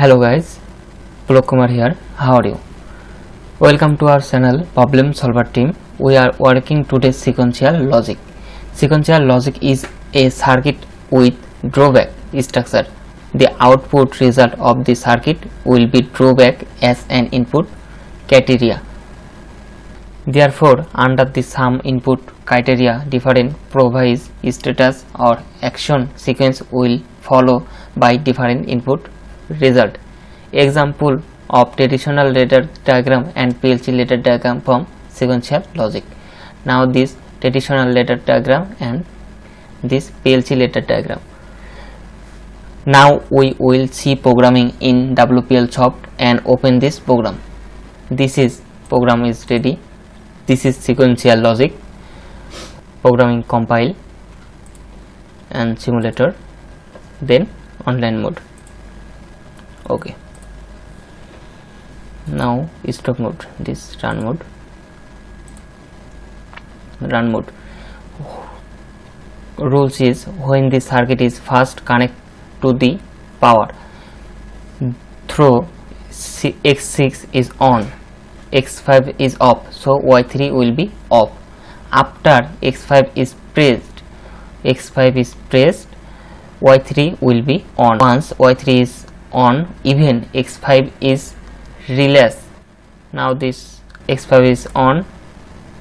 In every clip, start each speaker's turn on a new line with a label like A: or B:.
A: Hello guys, Pulok Kumar here. How are you? Welcome to our channel Problem Solver team. We are working today sequential logic. Sequential logic is a circuit with drawback structure. The output result of the circuit will be drawback as an input criteria. Therefore, under the sum input criteria, different provides status or action sequence will follow by different input result. Example of traditional ladder diagram and PLC ladder diagram from sequential logic. Now this traditional ladder diagram and this PLC ladder diagram. Now we will see programming in WPLsoft and open this program. This is program is ready. This is sequential logic. Programming compile and simulator, then online mode. Okay, now stop mode, this run mode. Rules is when the circuit is first connect to the power through x6 is on, x5 is off, so y3 will be off. After x5 is pressed, y3 will be on. Once y3 is on, even x5 is released. Now this x5 is on,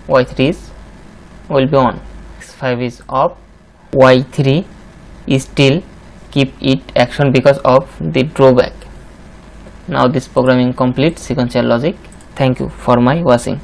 A: y3 will be on. x5 is off, y3 is still keep it action because of the drawback. Now this programming complete sequential logic. Thank you for my watching.